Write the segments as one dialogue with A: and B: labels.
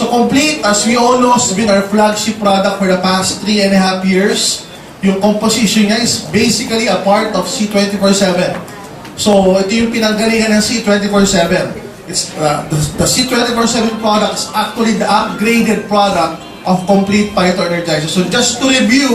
A: So complete, as we all know, has been our flagship product for the past 3.5 years. Yung composition niya is basically a part of C24/7. So ito yung pinanggalingan ng C24/7. It's the C24/7 product is actually the upgraded product of Complete Phyto Energizer. So just to review,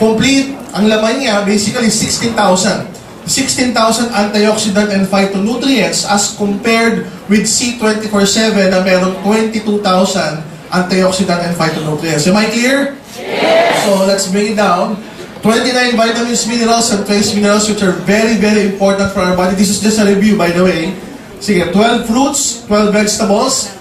A: Complete, ang laman niya basically 16,000 antioxidant and phytonutrients as compared with C24/7 na merong 22,000 antioxidant and phytonutrients. Am I clear? Yes! So let's bring it down. 29 vitamins, minerals, and trace minerals which are very, very important for our body. This is just a review, by the way. Sige, 12 fruits, 12 vegetables,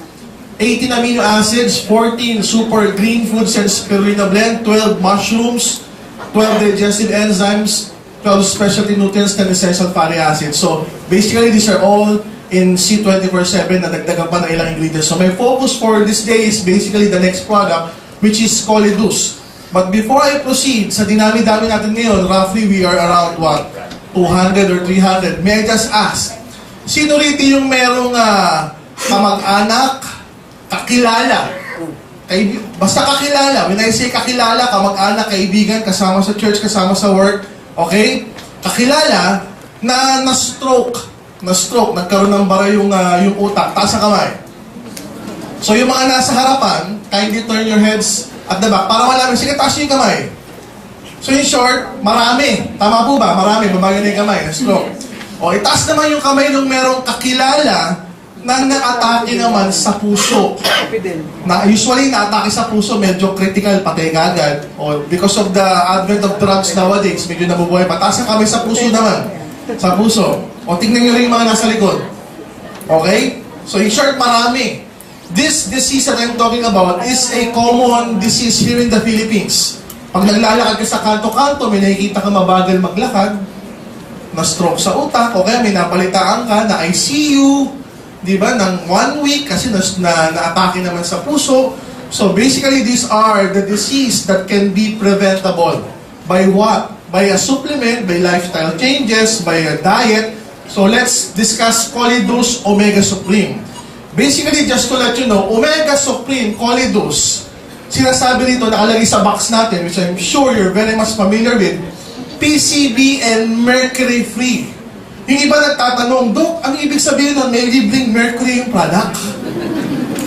A: 18 amino acids, 14 super green foods and spirulina blend, 12 mushrooms, 12 digestive enzymes, 12 specialty nutrients, and essential fatty acids. So, basically, these are all in C24/7 na dagdagan pa ng ilang ingredients. So, my focus for this day is basically the next product, which is Colidus. But before I proceed, sa dinami-dami natin ngayon, roughly we are around, what, 200 or 300. May I just ask, sino rito yung merong kamag-anak, kakilala? Basta kakilala. When I say kakilala, kamag-anak, kaibigan, kasama sa church, kasama sa work, okay? Kakilala na na-stroke, nagkaroon ng bara yung utak, taas ang kamay. So yung mga nasa harapan, kindly turn your heads at the back para malaman, sige, taas yung kamay. So in short, marami. Tama po ba? Marami, babagan na yung kamay, na-stroke. O, itaas naman yung kamay ng merong kakilala na na-atake naman sa puso. Usually, na-atake sa puso, medyo critical, patay agad. O, because of the advent of drugs nowadays, medyo nabubuhay pa. Taas ang kamay sa puso naman. Sa puso. O, tingnan nyo rin yung mga nasa likod. Okay? So, in short, marami. This disease that I'm talking about is a common disease here in the Philippines. Pag naglalakad ka sa kanto-kanto, may nakikita ka mabagal maglakad, na-stroke sa utak, o kaya may napalitaan ka na ICU, di ba, ng 1 week kasi na-atake naman sa puso. So basically, these are the disease that can be preventable. By what? By a supplement, by lifestyle changes, by a diet. So let's discuss Colidus Omega Supreme. Basically, just to let you know, Omega Supreme, Colidus, sinasabi dito, nakalagay sa box natin, which I'm sure you're very much familiar with, PCB and mercury-free. Yung iba nagtatanong, Dok, ang ibig sabihin nun, may libreng mercury yung product?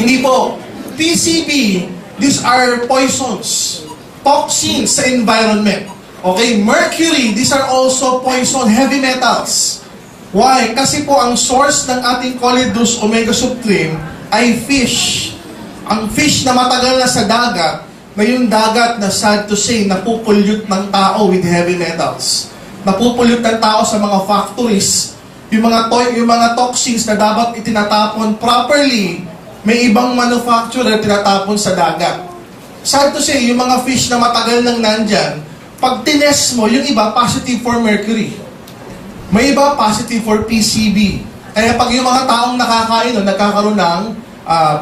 A: Hindi po. PCB, these are poisons, toxins sa environment. Okay, mercury, these are also poison, heavy metals. Why? Kasi po ang source ng ating Colidus Omega Supreme ay fish. Ang fish na matagal na sa dagat, na yung dagat na sad to say, napupulyot ng tao with heavy metals. Napupulyot ng tao sa mga factories. Yung mga toxins na dapat itinatapon properly, may ibang manufacturer tinatapon sa dagat. Sad to say, yung mga fish na matagal nang nandyan, pag tinest mo, yung iba positive for mercury. May iba positive for PCB. Kaya pag yung mga taong nakakain, nagkakaroon ng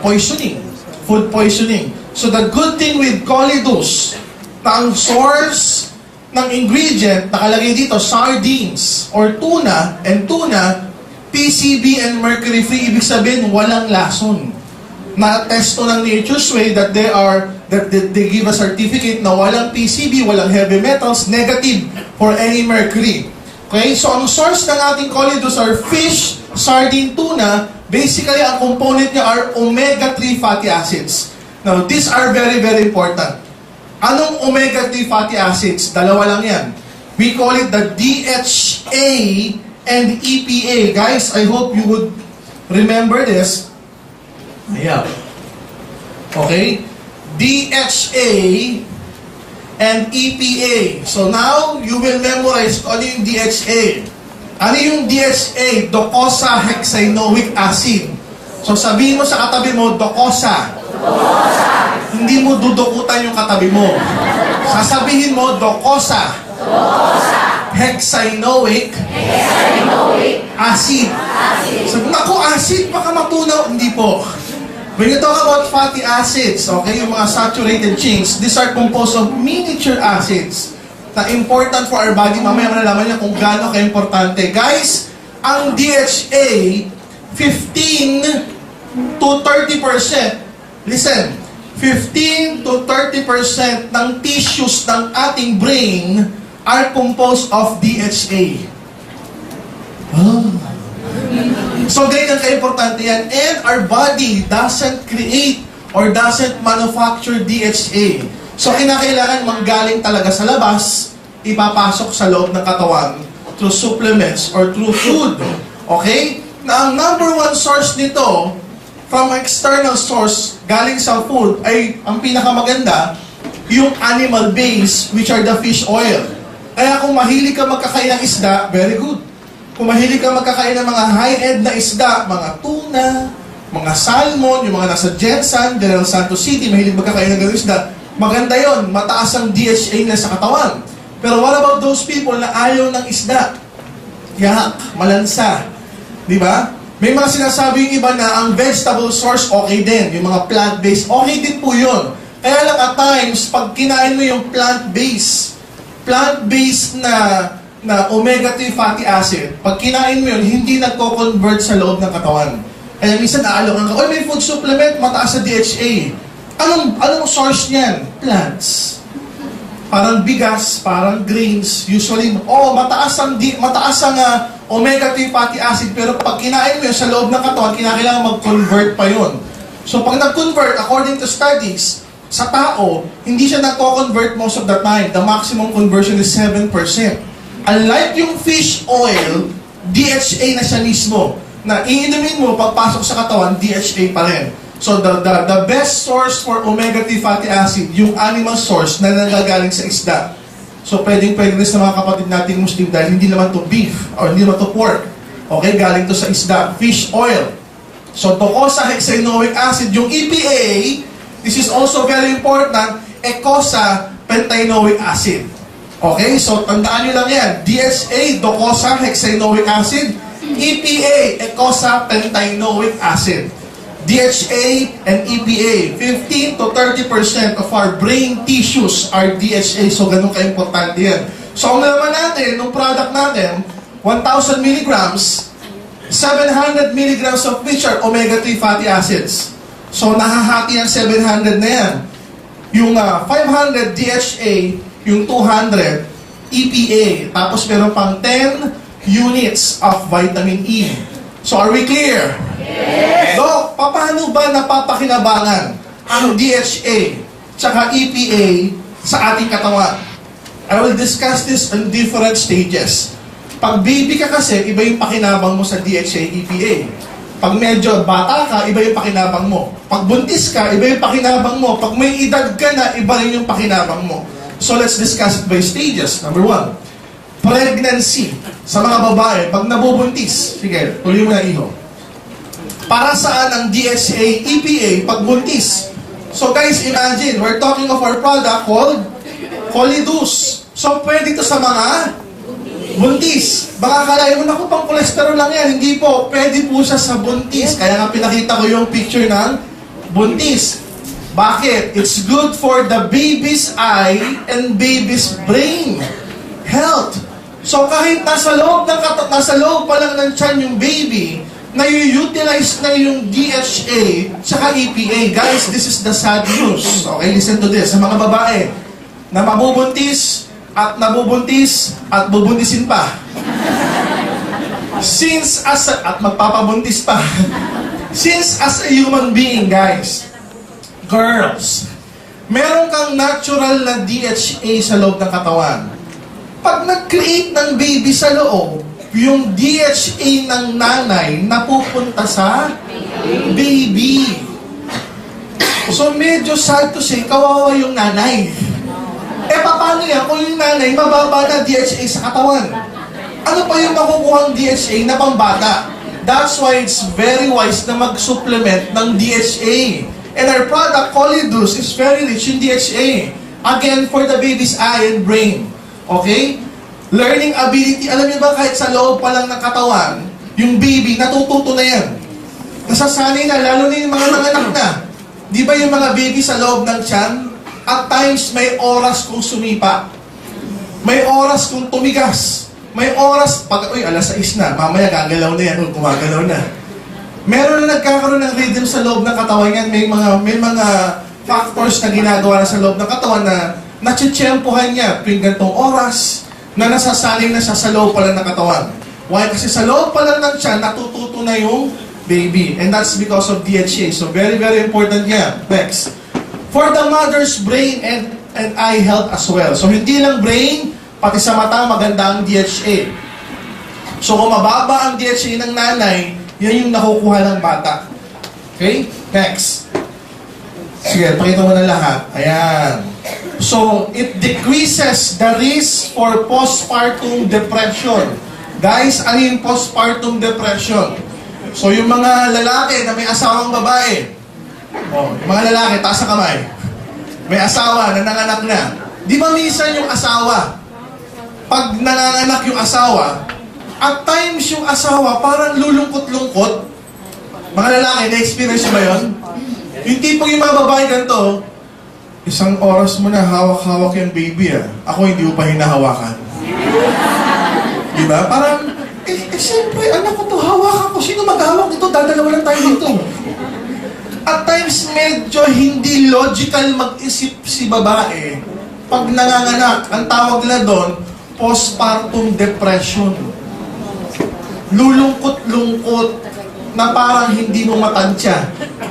A: poisoning, food poisoning. So the good thing with Colidus, na ang source ng ingredient, nakalagay dito, sardines or tuna, and tuna, PCB and mercury-free, ibig sabihin, walang lason. Na-testo ng Nature's Way that they give a certificate na walang PCB, walang heavy metals, negative for any mercury. Okay? So ang source ng ating Colidus are fish, sardine, tuna. Basically, ang component niya are omega-3 fatty acids. Now, these are very, very important. Anong omega-3 fatty acids? Dalawa lang yan. We call it the DHA and EPA. Guys, I hope you would remember this. Ayan. Okay? DHA and EPA. So now, you will memorize ano yung DHA. Ano yung DHA? Docosahexaenoic acid. So sabihin mo sa katabi mo, docosa. Hindi mo dudukutan yung katabi mo. Sasabihin mo, docosa. Hexaenoic acid. Sabi, naku, acid, baka matunaw. Hindi po. When you talk about fatty acids, okay, yung mga saturated chains, these are composed of miniature acids na important for our body. Mamaya malalaman niya kung gaano ka-importante. Guys, ang DHA, 15 to 30% Listen, 15 to 30% ng tissues ng ating brain are composed of DHA. Oh. So, ganyan ka-importante yan. And our body doesn't create or doesn't manufacture DHA. So, kinakailangan manggaling talaga sa labas, ipapasok sa loob ng katawan through supplements or through food. Okay? Na ang number one source nito, from external source, galing sa food, ay ang pinakamaganda, yung animal base, which are the fish oil. Kaya kung mahilig ka magkakain ng isda, very good. Kung mahilig ka magkakain ng mga high-end na isda, mga tuna, mga salmon, yung mga nasa Jensen, General Santos City, mahilig magkakain ng ganun isda, maganda yon, mataas ang DHA na sa katawan. Pero what about those people na ayaw ng isda? Yak, malansa. Di ba? May mga sinasabi yung iba na ang vegetable source okay din. Yung mga plant-based, okay din po yun. Kaya lang at times, pag kinain mo yung plant-based na omega-3 fatty acid, pag kinain mo yun, hindi nagko-convert sa loob ng katawan. Kaya minsan naalokan ka, may food supplement, mataas sa DHA. Anong source niyan? Plants. Parang bigas, parang grains, usually, mataas ang omega-3 fatty acid, pero pag kinain mo yun sa loob ng katawan, kinakailangan mag-convert pa yun. So pag nag-convert, according to studies, sa tao, hindi siya nagko-convert most of the time. The maximum conversion is 7%. Unlike yung fish oil, DHA na siya mismo. Na iinumin mo, pagpasok sa katawan, DHA pa rin. So the best source for omega-3 fatty acid, yung animal source na nanggagaling sa isda. So pwedeng rin sa mga kapatid nating Muslim dahil hindi naman to beef or hindi naman to pork. Okay, galing to sa isda, fish oil. So docosahexaenoic acid, yung EPA, this is also very important, eicosapentaenoic acid. Okay, so tandaan nyo lang yan. DHA, docosahexaenoic acid. EPA, eicosapentaenoic acid. DHA and EPA, 15 to 30% of our brain tissues are DHA. So, ganun ka-importante yan. So, ang naman natin, nung product natin, 1,000 milligrams, 700 milligrams of which are omega-3 fatty acids. So, nahahati ang 700 na yan. Yung 500 DHA, yung 200 EPA. Tapos, meron pang 10 units of vitamin E. So, are we clear? Yes! Doc, paano ba napapakinabangan ang DHA tsaka EPA sa ating katawan? I will discuss this in different stages. Pag baby ka kasi, iba yung pakinabang mo sa DHA, EPA. Pag medyo bata ka, iba yung pakinabang mo. Pag buntis ka, iba yung pakinabang mo. Pag may edad ka na, iba rin yung pakinabang mo. So let's discuss it by stages. Number 1, pregnancy. Sa mga babae, pag nabubuntis, sige, tuloy mo na iho. Para saan ang DHA, EPA pag buntis? So guys, imagine, we're talking of our product called Colidus. So pwede ito sa mga buntis. Baka kalahin mo, naku, pang cholesterol lang yan. Hindi po, pwede po siya sa buntis. Kaya nga pinakita ko yung picture ng buntis. Bakit? It's good for the baby's eye and baby's brain health. So kahit nasa loob pa lang ng tiyan yung baby, na-utilize na yung DHA saka EPA. Guys, this is the sad news. Okay, listen to this. Sa mga babae na mabubuntis at bubuntisin pa. At magpapabuntis pa. Since as a human being, guys, girls, meron kang natural na DHA sa loob ng katawan. Pag nag-create ng baby sa loob, yung DHA ng nanay napupunta sa baby. So medyo sad to say, kawawa yung nanay. Paano yan kung yung nanay mababa na DHA sa katawan? Ano pa yung makukuhang DHA na pambata? That's why it's very wise na mag-supplement ng DHA. And our product, Colidus, is very rich in DHA. Again, for the baby's eye and brain. Okay? Learning ability. Alam niyo ba, kahit sa loob pa lang ng katawan, yung baby, natututo na yan. Nasasanay na, lalo na yung mga nanganak na. Di ba yung mga baby sa loob ng tiyan, at times may oras kung sumipa. May oras kung tumigas. May oras, alas 6 na, mamaya gagalaw na yan, gumagalaw na. Meron na nagkakaroon ng rhythm sa loob ng katawan yan. May mga factors na ginagawa sa loob ng katawan na natsitsyempohan niya tuwing ganitong oras na nasasanay na siya sa loob pa lang ng katawan. Why? Kasi sa loob pa lang ng tiyan, natututo na yung baby. And that's because of DHA. So very, very important yan. Next. For the mother's brain and eye health as well. So hindi lang brain, pati sa mata maganda ang DHA. So kung mababa ang DHA ng nanay, yan yung nakukuha ng bata. Okay? Next. Sige, pakita mo na lahat. Ayan. So, it decreases the risk for postpartum depression. Guys, ano yung postpartum depression? So, yung mga lalaki na may asawang babae, yung mga lalaki, taas sa kamay, may asawa na nanganak na. Di ba minsan yung asawa, pag nanganak yung asawa, at times yung asawa parang lulungkot-lungkot. Mga lalaki, na-experience ba yun? Yung tipong yung mga babae ganito, isang oras mo na hawak-hawak yung baby Ako hindi mo pa hinahawakan. Diba? Parang, siyempre, anak ko to, hawakan ko. Sino maghawak nito? Dadalawa lang tayo dito. At times, medyo hindi logical mag-isip si babae. Pag nanganganak, ang tawag nila doon, postpartum depression. Lulungkot-lungkot na parang hindi mo matansya.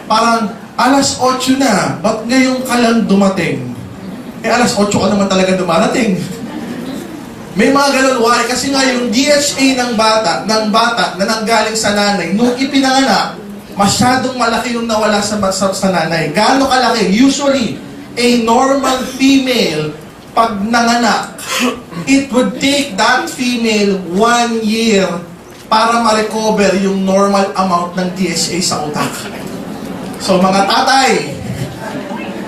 A: Parang, alas 8 na, ba't ngayon ka lang dumating? Alas 8 ka naman talaga dumarating. May mga ganun, why? Kasi nga yung DHA ng bata na nanggaling sa nanay, nung ipinanganak, masyadong malaki yung nawala sa nanay. Gaano kalaki? Usually, a normal female, pag nanganak, it would take that female 1 year para ma-recover yung normal amount ng DHA sa utak. So mga tatay,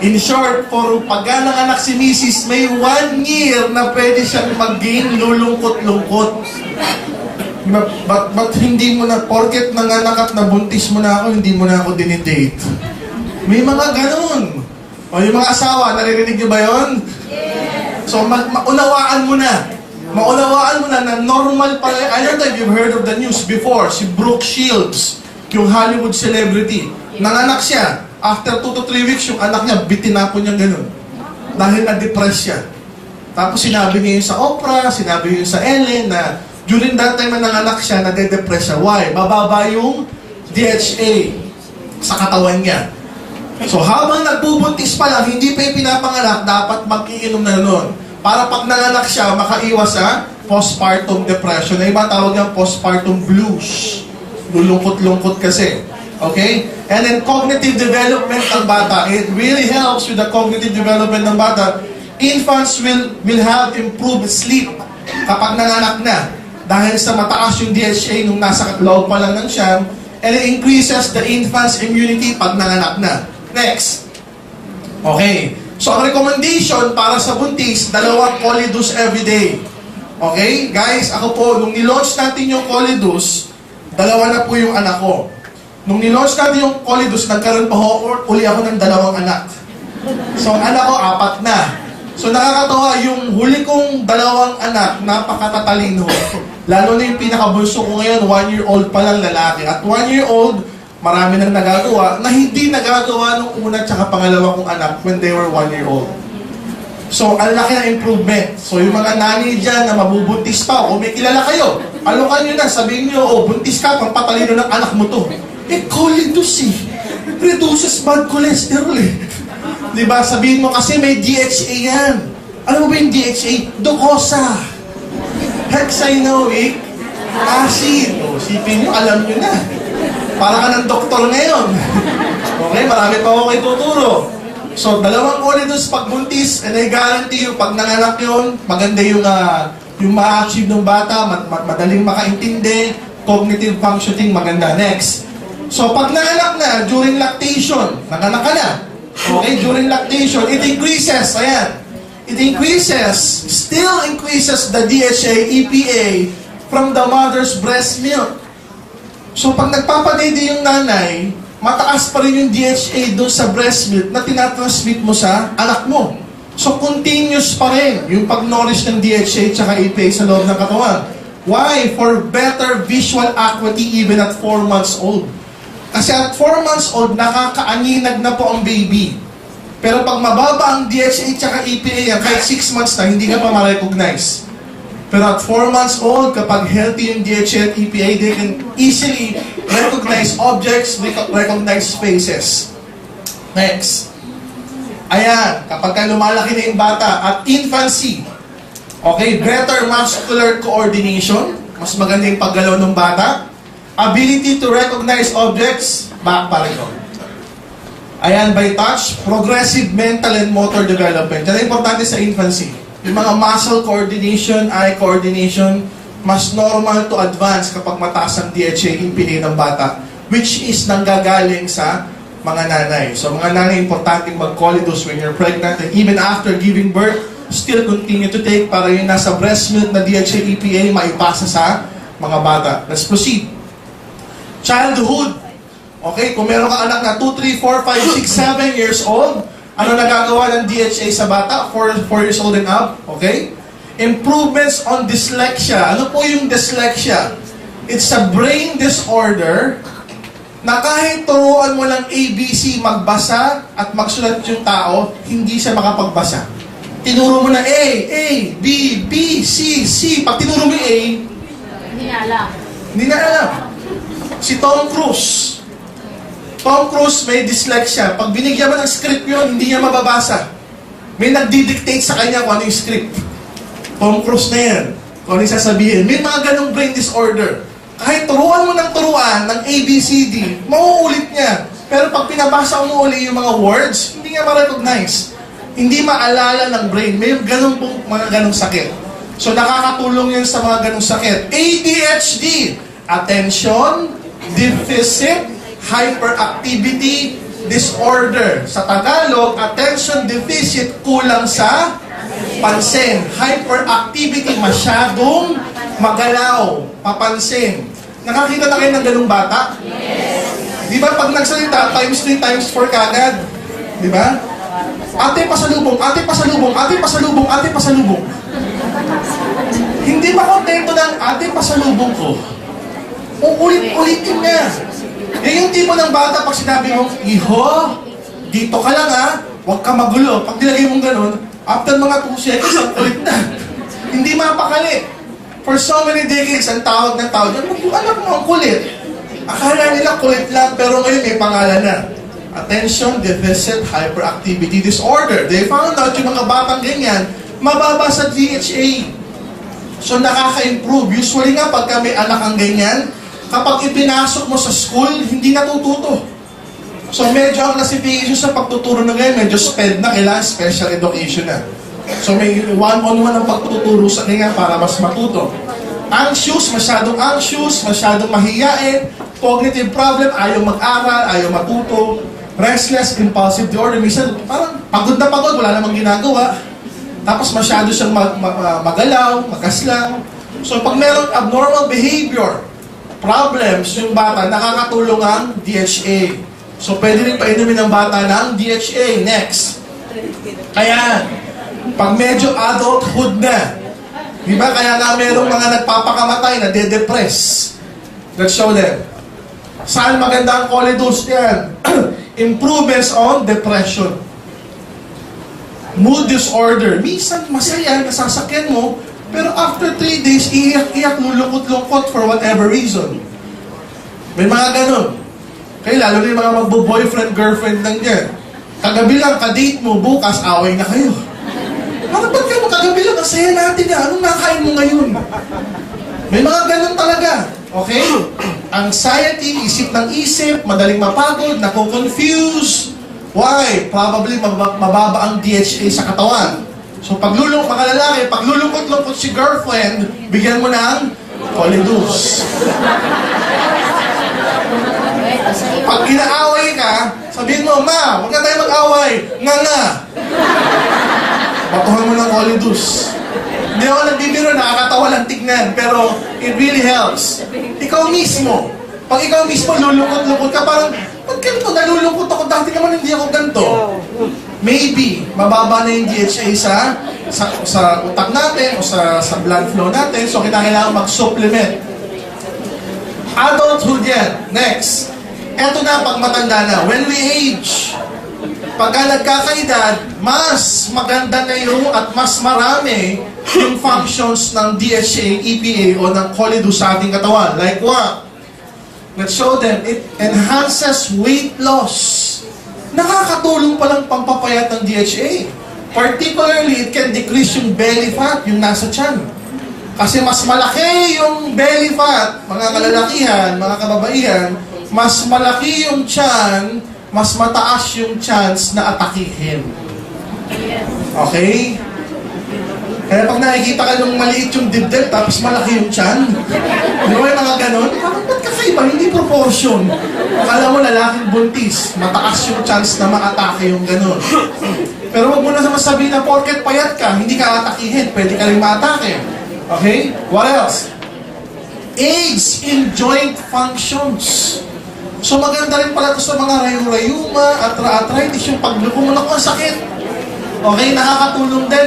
A: in short, for pag nanganak si Mrs., may 1 year na pwede siyang mag-gain lulungkot-lungkot. But hindi mo na, porket nanganak at nabuntis mo na ako, hindi mo na ako dinidate. May mga ganun. O yung mga asawa, naririnig niyo ba yun? Yes. So maunawaan mo na. Maunawaan mo na normal pala. I don't know if you've heard of the news before, si Brooke Shields, yung Hollywood celebrity. Nanganak siya. After 2 to 3 weeks, yung anak niya, bitinapon niyang ganun. Dahil na-depress siya. Tapos sinabi niya yun sa Oprah, sinabi niya yun sa Ellen, na during that time na nanganak siya, nade-depress siya. Why? Bababa yung DHA sa katawan niya. So habang nagbubuntis pa lang, hindi pa yung pinapanganak, dapat mag-iinom na nun. Para pag nanganak siya, makaiwas sa postpartum depression. Na iba tawag niya postpartum blues. Lulungkot-lungkot kasi. Okay? And then cognitive development ng bata. It really helps with the cognitive development ng bata. Infants will have improved sleep kapag nanganak na. Dahil sa mataas yung DHA nung nasa loob pa lang ng siyam. And it increases the infant's immunity pag nanganak na. Next. Okay. So ang recommendation para sa buntis, 2 Colidus everyday. Okay? Guys, ako po, nung nilaunch natin yung Colidus, 2 na po yung anak ko. Nung nilaunch natin yung Colidus, nagkaroon pa uli ako ng 2 anak. So, ang anak ko, 4 na. So, nakakatawa, yung huli kong 2 anak, napakatatalino. Lalo na yung pinakabulso ko ngayon, 1-year-old pa lang lalaki. At 1-year-old, marami nang nagagawa, na hindi nagagawa nung una tsaka pangalawa kong anak when they were 1-year-old. So, ang laki ng improvement. So, yung mga nanay dyan na mabubuntis pa, o may kilala kayo, alokan nyo na, sabihin nyo, buntis ka, pampatalino ng anak mo to. Colidus reduces bad cholesterol Diba? Sabihin mo kasi may DHA yan. Alam mo ba yung DHA? Docosa. Hexanoic acid. O, sipin nyo, alam nyo na. Para ka ng doktor ngayon. Okay, marami pa ako kayo tuturo. So, 2 Colidus pag buntis, and I guarantee you, pag nanganak yun, maganda yung ma-achieve ng bata, madaling makaintindi, cognitive functioning, maganda. Next. So, pag nanganak na, during lactation, nanganak ka na. Okay, during lactation, it increases, ayan. It increases, still increases the DHA, EPA from the mother's breast milk. So, pag nagpapadede yung nanay, mataas pa rin yung DHA doon sa breast milk na tinatransmit mo sa anak mo. So, continuous pa rin yung pag-nourish ng DHA tsaka EPA sa loob ng katawan. Why? For better visual acuity even at 4 months old. Kasi at 4 months old, nakakaaninag na po ang baby. Pero pag mababa ang DHA tsaka EPA yan, kahit 6 months na, hindi ka pa ma-recognize. Pero at 4 months old, kapag healthy yung DHA at EPA, they can easily recognize objects, recognize faces. Next. Ayan, kapag ka lumalaki na yung bata at infancy, okay, better muscular coordination, mas maganda yung paggalaw ng bata. Ability to recognize objects, back pa rin. Ayan, by touch, progressive mental and motor development. Yan ang importante sa infancy. Yung mga muscle coordination, eye coordination, mas normal to advance kapag mataas ang DHA EPA ng bata, which is nanggagaling sa mga nanay. So mga nanay, importanteng mag-colidose when you're pregnant, and even after giving birth, still continue to take para yung nasa breast milk na DHA EPA maipasa sa mga bata. Let's proceed. Childhood. Okay, kung meron ka anak na 2, 3, 4, 5, 6, 7 years old, ano nagagawa ng DHA sa bata? 4 years old and up. Okay? Improvements on dyslexia. Ano po yung dyslexia? It's a brain disorder na kahit turuan mo lang ABC, magbasa at magsulat yung tao, hindi siya makapagbasa. Tinuro mo na A, B, B, C, C. Pag tinuro mo yung A,
B: hindi na alam.
A: Hindi na alam. Si Tom Cruise. Tom Cruise may dyslexia. Pag binigyan mo ng script yun, hindi niya mababasa. May nagdidictate sa kanya kung ano yung script. Tom Cruise na yan. Kung ano yung sasabihin. May mga ganong brain disorder. Kahit turuan mo ng turuan ng ABCD, mauulit niya. Pero pag pinabasa mo uli yung mga words, hindi niya ma-recognize. Hindi maalala ng brain. May ganong mga ganong sakit. So nakakatulong yan sa mga ganong sakit. ADHD, Attention Deficit Hyperactivity Disorder. Sa Tagalog, attention deficit, kulang sa pansin. Hyperactivity, masyadong magalaw, papansin. Nakakita na kayo ng ganung bata? Yes. Di ba pag nagsalita, times 3, times 4 kagad? Di ba? Ate pasalubong, ate pasalubong, ate pasalubong, ate pasalubong. Hindi ba kontento ng ate pasalubong ko? Uulit-ulitin niya. Yan yung tipo ng bata pag sinabi mo, Iho, dito ka lang ha, huwag ka magulo. Pag nilagay mong ganun, after mga 2 seconds, ang ulit na. Hindi mapakali. For so many decades, ang tawag ng tawag, yung anak mo ang kulit. Akala nila kulit lang, pero ngayon may pangalan na. Attention Deficit Hyperactivity Disorder. They found out yung mga batang ganyan, mababa sa DHA. So nakaka-improve. Usually nga, pagka may anak ang ganyan, kapag ipinasok mo sa school, hindi natututo. So medyo ang classification sa pagtuturo na ngayon, medyo SPED na, kailangan special education na. So may one-on-one ang pagtuturo sa kanya para mas matuto. Anxious, masyadong mahiyain, cognitive problem, ayaw mag-aral, ayaw matuto, restless, impulsive disorder, minsan parang pagod na pagod, wala namang ginagawa. Tapos masyado siyang magalaw, magaslang. So pag merong abnormal behavior, problems yung bata, nakakatulong ang DHA. So pwede rin painumin ng bata ng DHA. Next. Kaya, pag medyo adulthood na, di ba? Kaya nga merong mga nagpapakamatay na de-depress. Let's show them. Saan maganda ang colidose yan? Improvements on depression. Mood disorder. Minsan masaya, nasasakyan mo, pero after 3 days, iiyak-iyak, lulungkot-lungkot for whatever reason. May mga ganun. Kaya lalo na yung mga magbo-boyfriend, girlfriend lang dyan. Kagabi lang, kadate mo, bukas, away na kayo. Parang ba't kayo kagabi lang, ang saya natin na, anong nakain mo ngayon? May mga ganun talaga. Okay? Anxiety, isip ng isip, madaling mapagod, nako-confuse. Why? Probably mababa ang DHA sa katawan. So mga lalaki, paglulungkot-lungkot si girlfriend, bigyan mo ng colidose. Pag inaaway ka, sabihin mo, Ma, huwag na tayo mag-away. Nga. Batuhan mo ng colidose. Hindi ako nagbibiro, nakakatawa lang tignan, pero it really helps. Ikaw mismo, pag ikaw mismo lulungkot-lungkot ka, parang, ba't ganito, nalulungkot ako, dati naman hindi ako ganito. Maybe, mababa na yung DHA sa utak natin o sa blood flow natin, so kailangan mag-supplement. Adulthood yan. Next. Eto na, pag matanda na, when we age, pagka nagkakaedad, mas maganda na yung at mas marami yung functions ng DHA, EPA o ng choledo sa ating katawan. Like what? Let's show them. It enhances weight loss. Nakakatulong palang pampapayat ng DHA. Particularly, it can decrease yung belly fat, yung nasa tiyan. Kasi mas malaki yung belly fat, mga kalalakihan, mga kababaihan, mas malaki yung tiyan, mas mataas yung chance na atakihin. Okay? Kaya pag nakikita ka nung maliit yung dibdib, tapos malaki yung tiyan, di ba yung mga ganon? Ba't kakaiba? Hindi proportion. Akala mo lalaking buntis, mataas yung chance na maatake yung ganon. Pero wag mo na masabihin na porket payat ka, hindi ka atakihin, pwede ka rin maatake. Okay? What else? Aids in joint functions. So maganda rin pala ito sa mga rayuma, arthritis, yung pagluko mo na kung sakit. Okay, nakakatulong din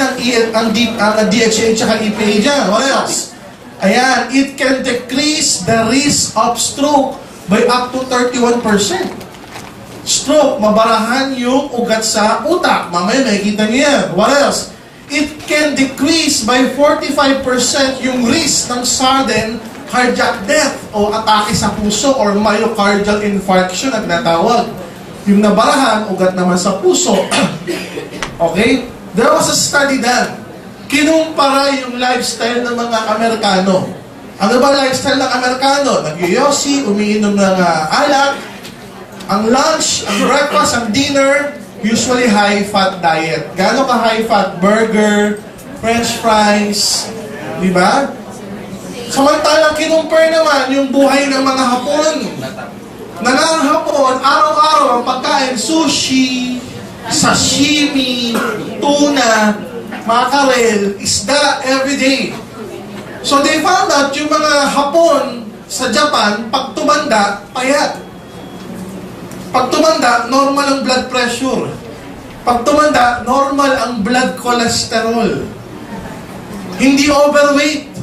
A: ang DHA at EPA dyan. What else? Ayan, it can decrease the risk of stroke by up to 31%. Stroke, mabarahan yung ugat sa utak. Mamaya makikita niyo yan. What else? It can decrease by 45% yung risk ng sudden cardiac death o atake sa puso or myocardial infarction at natawag. Yung nabarahan, ugat naman sa puso. Okay? There was a study done. Kinumpara yung lifestyle ng mga Amerikano. Ano ba lifestyle ng Amerikano? Nag-yosi, umiinom ng alak. Ang lunch, ang breakfast, ang dinner, usually high-fat diet. Gaano ka high-fat? Burger, french fries, di ba? Samantalang kinumpare naman yung buhay ng mga Hapon. Na ng Hapon, araw-araw ang pagkain, sushi, sashimi, tuna, mackerel, isda, everyday. So they found out yung mga Hapon sa Japan, pag tumanda, payat. Pag tumanda, normal ang blood pressure. Pag tumanda, normal ang blood cholesterol. Hindi overweight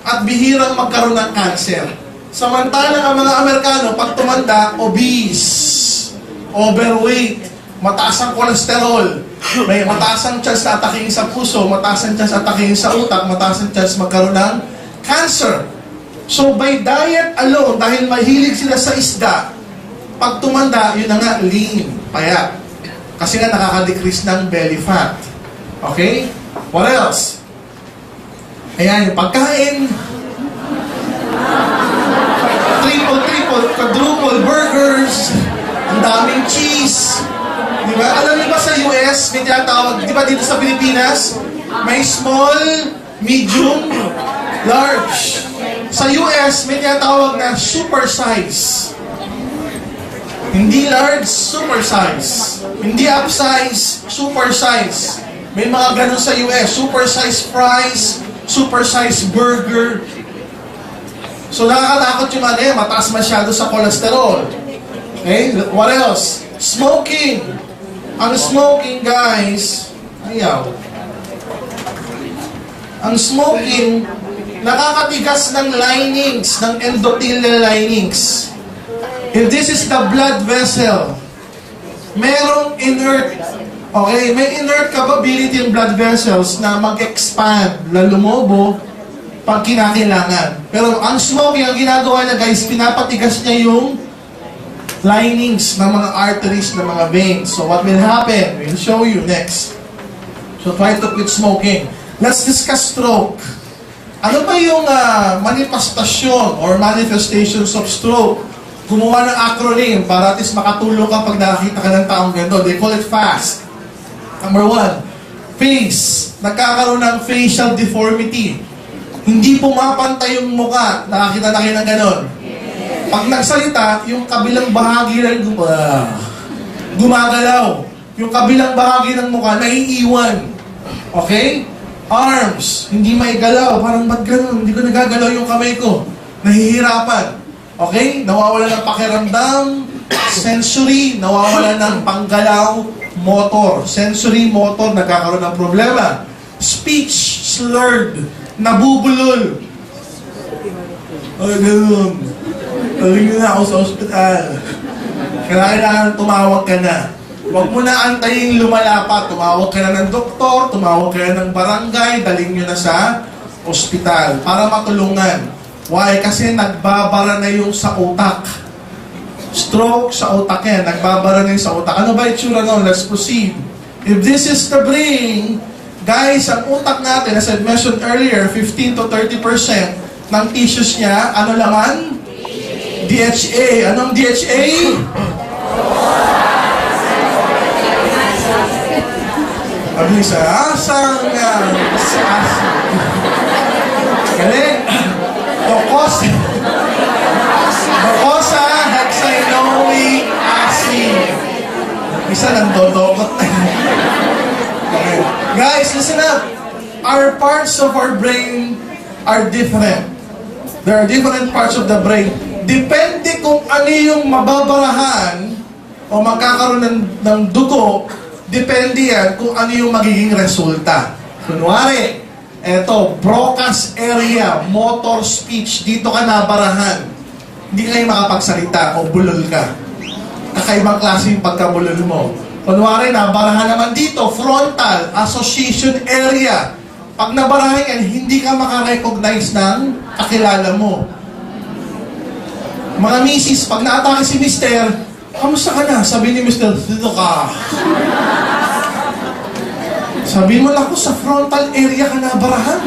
A: at bihirang magkaroon ng cancer. Samantalang ang mga Amerikano, pag tumanda, obese, overweight, mataas ang cholesterol, may mataas ang chance na ataking sa puso, mataas ang chance ataking sa utak, mataas ang chance magkaroon ng cancer. So by diet alone, dahil mahilig sila sa isda, pag tumanda, yun na nga, lean, payat. Kasi nga nakaka-decrease ng belly fat. Okay? What else? Ayan, yung pagkain. Triple, quadruple burgers. Ang daming cheese. Di ba? Alam niyo ba sa US, may tinatawag, di ba dito sa Pilipinas, may small, medium, large. Sa US, may tinatawag na super size. Hindi large, super size. Hindi upsize, super size. May mga ganun sa US. Super size fries, super size burger. So nakakatakot yung mataas masyado sa cholesterol. Okay? What else? Smoking. Ang smoking, guys, ayaw. Ang smoking, nakakatigas ng linings, ng endothelial linings. If this is the blood vessel, merong inert, okay, may inert capability yung blood vessels na mag-expand, na lumobo pag kinakailangan. Pero ang smoking, ang ginagawa niya, guys, pinapatigas niya yung linings ng mga arteries, ng mga veins. So what will happen? We'll show you next. So try to quit smoking. Let's discuss stroke. Ano ba yung manifestasyon or manifestations of stroke? Gumawa ng acronym para at least makatulong ka pag nakakita ka ng taong ganito. They call it FAST. Number 1, face. Nagkakaroon ng facial deformity. Hindi pumapantay yung mukha. Nakakita na kayo ng ganon. Pag nagsalita, yung kabilang bahagi lang gumagalaw. Yung kabilang bahagi ng mukha naiiwan. Okay? Arms. Hindi maigalaw. Parang ba't ganon? Hindi ko nagagalaw yung kamay ko. Nahihirapan. Okay? Nawawala ng pakiramdam, sensory, nawawala ng panggalaw, motor. Sensory, motor, nagkakaroon ng problema. Speech, slurred, nabubulol. Ay, ganoon. Taling na ako sa ospital. Kailangan tumawag ka na. Huwag mo na antayin lumala pa. Tumawag ka na ng doktor, tumawag ka na ng barangay, daling nyo na sa ospital para matulungan. Why? Kasi nagbabara na yung sa utak. Stroke sa utak yan. Nagbabara na yung sa utak. Ano ba itsura nun? Let's proceed. If this is the brain, guys, ang utak natin, as I mentioned earlier, 15 to 30% ng tissues niya, ano laman? DHA. Anong DHA? Abisa, asang galing. Docosa hexanoic acid. Isa ng dodokot. Okay. Guys, listen up. Our parts of our brain are different. There are different parts of the brain. Depende kung ano yung mababarahan o magkakaroon ng dugo, depende yan kung ano yung magiging resulta. Kunwari, eto, Broca's area, motor speech, dito ka nabarahan. Hindi kayo makapagsalita o bulol ka. Kakaibang klase yung pagkabulol mo. Kunwari, nabarahan naman dito, frontal, association area. Pag nabarahan yan, hindi ka makarecognize ng kakilala mo. Mga misis, pag naatake si mister, kamusta ka na? Sabi ni mister, dito ka. Sabi mo lang ko, sa frontal area ka nabarahan.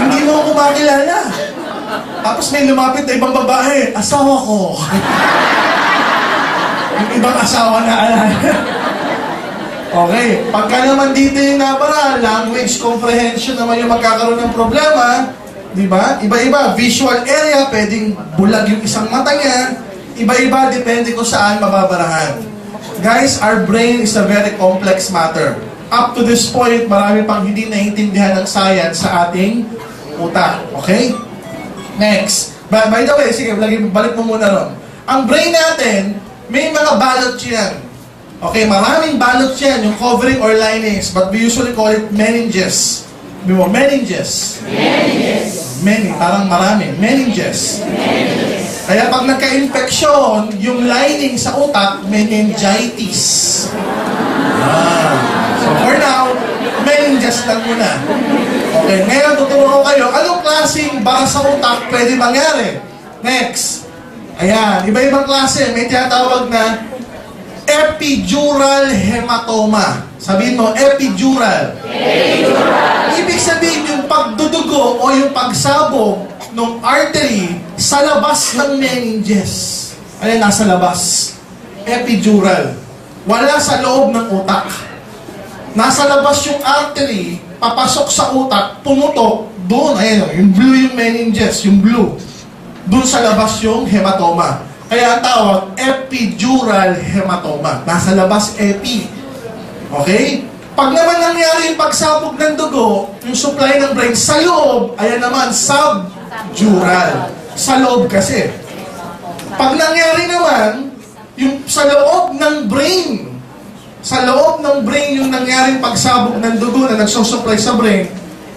A: Hindi mo ako makilala. Tapos may lumapit na ibang babae, asawa ko. Yung ibang asawa na alala. Okay, pagka naman dito yung nabara, language comprehension naman yung magkakaroon ng problema, di ba? Iba-iba, visual area, pwedeng bulag yung isang mata niya, iba-iba, depende kung saan mababarahan. Guys, our brain is a very complex matter. Up to this point, marami pang hindi naiintindihan ng science sa ating utak. Okay? Next. By the way, sige, balik mo muna ron. Ang brain natin, may mga balot yan. Okay, maraming balot yan, yung covering or linings, but we usually call it meninges. Meninges. Many, parang marami. Meninges. Kaya pag nagka-infeksyon, yung lining sa utak, meningitis. So for now, meninges lang muna. Okay, ngayon tuturo ko kayo, anong klaseng bara sa utak pwede mangyari? Next. Ayan, iba-ibang klase. May tinatawag na epidural hematoma. Sabihin mo, epidural. Ibig sabihin yung pagdudugo o yung pagsabog ng artery sa labas ng meninges. Ayan, nasa labas. Epidural. Wala sa loob ng utak. Nasa labas yung artery, papasok sa utak, pumutok, doon, ayan, yung blue yung meninges, yung blue. Doon sa labas yung hematoma. Kaya ang tawag, epidural hematoma. Nasa labas, epi. Okay? Pag naman nangyari yung pagsabog ng dugo, yung supply ng brain sa loob, ayan naman, subdural. Sa loob kasi. Pag nangyari naman, yung sa loob ng brain, yung nangyaring pagsabog ng dugo na nagsusupply sa brain,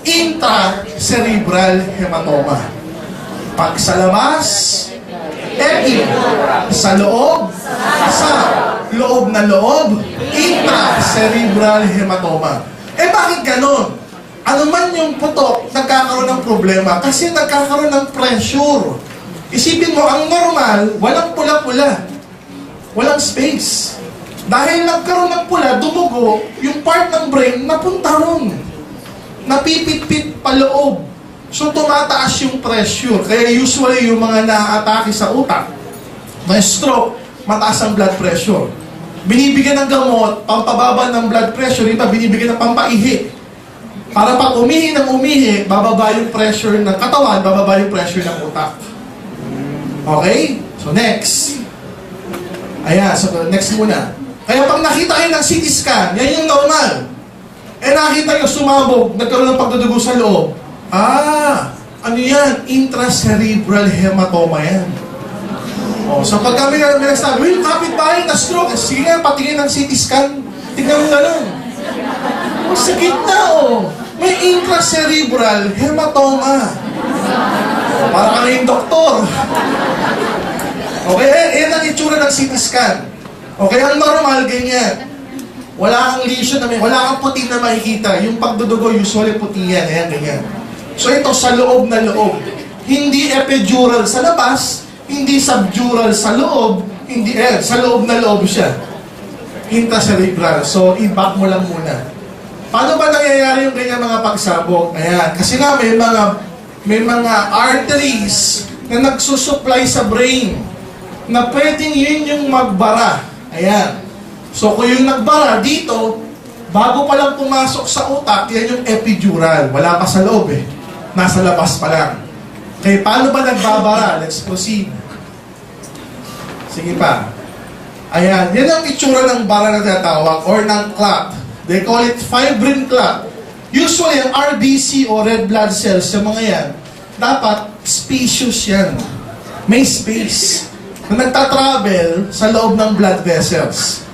A: intracerebral hematoma. Pag sa labas, epi. Sa loob, sa loob na loob, intracerebral hematoma. Eh bakit ganon? Ano man yung putok, nagkakaroon ng problema kasi nagkakaroon ng pressure. Isipin mo, ang normal, walang pula-pula. Walang space. Dahil nagkaroon ng pula, dumugo, yung part ng brain napunta ron. Napipit-pit paloob. So tumataas yung pressure. Kaya usually yung mga na-atake sa utak, may stroke, mataas ang blood pressure. Binibigyan ng gamot, pampababa ng blood pressure, iba binibigyan ng pampaihi. Para pag umihi ng umihi, bababa yung pressure ng katawan, bababa yung pressure ng utak. Okay? So next. Ayan, so next muna. Kaya pag nakita kayo ng CT scan, yan yung normal. Eh nakita nyo sumabog, nagkaroon ng pagdudugo sa loob. Ano yan? Intracerebral hematoma yan. So pag kami nagsabi, kapit-bahay na stroke, sige nga, patingin ng CT scan, tignan mo gano'n. Sa gitna, may intracerebral hematoma. Para kami yung doktor. Okay, yan ang itsura ng CT scan. Okay, ang normal, ganyan. Wala kang lesion na wala kang puti na makikita. Yung pagdudugo, usually puti yan. Ayan, ganyan. So ito, sa loob na loob. Hindi epidural sa labas, hindi subdural sa loob, hindi, sa loob na loob siya. Intracerebral. So, i-back mo lang muna. Paano ba nangyayari yung ganyan mga pagsabog? Ayan, kasi nga may mga arteries na nagsusupply sa brain na pwedeng yun yung magbara. Ayan. So, kung yung nagbara dito, bago pa lang pumasok sa utak, yan yung epidural. Wala pa sa loob eh. Nasa labas pa lang. Okay, paano ba nagbabara? Let's proceed. Sige pa. Ayan, yan ang itsura ng bara na tinatawag or ng clot. They call it fibrin clot. Usually, ang RBC o red blood cells, yung mga yan, dapat spacious yan. May space na nagtatravel sa loob ng blood vessels.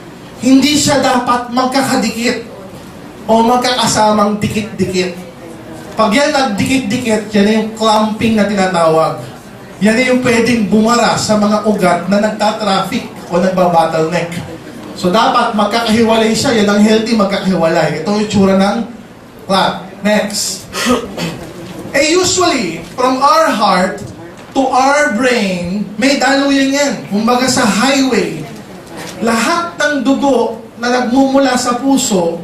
A: Hindi siya dapat magkakadikit o magkakasamang dikit-dikit. Pag yan nagdikit-dikit, yan yung clumping na tinatawag. Yan yung pwedeng bumara sa mga ugat na nagtatraffic o nagbabottleneck. So dapat magkakahiwalay siya. Yan ang healthy magkakahiwalay. Ito yung tsura ng clot. Next. Usually, from our heart to our brain, may daluyan yan. Kumbaga sa highway, lahat ng dugo na nagmumula sa puso,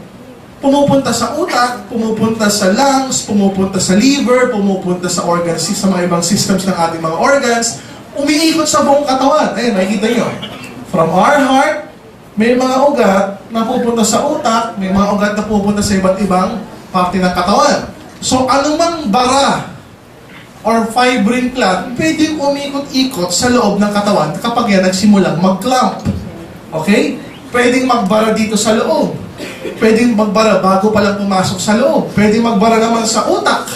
A: pumupunta sa utak, pumupunta sa lungs, pumupunta sa liver, pumupunta sa organs, sa mga ibang systems ng ating mga organs, umiikot sa buong katawan. Ayun, nakikita nyo. From our heart, may mga ugat na pupunta sa utak, may mga ugat na pupunta sa iba't ibang parte ng katawan. So, anumang bara or fibrin clot, pwedeng umikot-ikot sa loob ng katawan kapag yan nagsimulang mag-clump. Okay? Pwedeng magbara dito sa loob. Pwedeng magbara bago pa lang pumasok sa loob. Pwedeng magbara naman sa utak.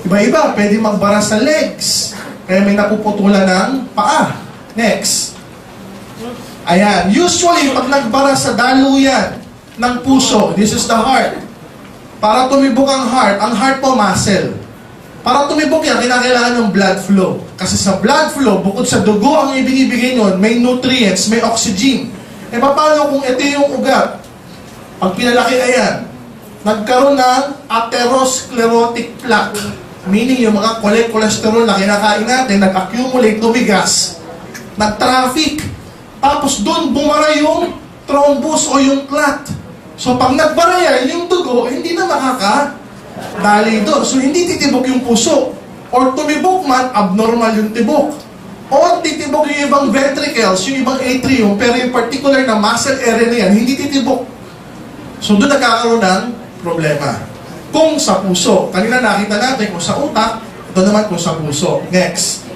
A: Iba-iba. Pwedeng magbara sa legs. Kaya may napuputulan ng paa. Next. Ayan. Usually, pag nagbara sa daluyan ng puso, this is the heart. Para tumibok ang heart po muscle. Para tumibok yan, kinakailangan ng blood flow. Kasi sa blood flow, bukod sa dugo ang ibinibigay nun, may nutrients, may oxygen. Paano kung ito yung ugat? Pag pinalaki na yan, nagkaroon ng atherosclerotic plaque. Meaning yung mga cholesterol na kinakain natin, nag-accumulate, tumigas, nag-traffic. Tapos doon bumara yung thrombus o yung clot. So pag nagbara yan, yung dugo, hindi na dali doon. So, hindi titibok yung puso. Or tumibok man, abnormal yung tibok. O titibok yung ibang ventricles, yung ibang atrium, pero yung particular na muscle area na yan, hindi titibok. So, doon nagkakaroon ng problema. Kung sa puso, kanina nakita natin kung sa utak, ito naman kung sa puso. Next.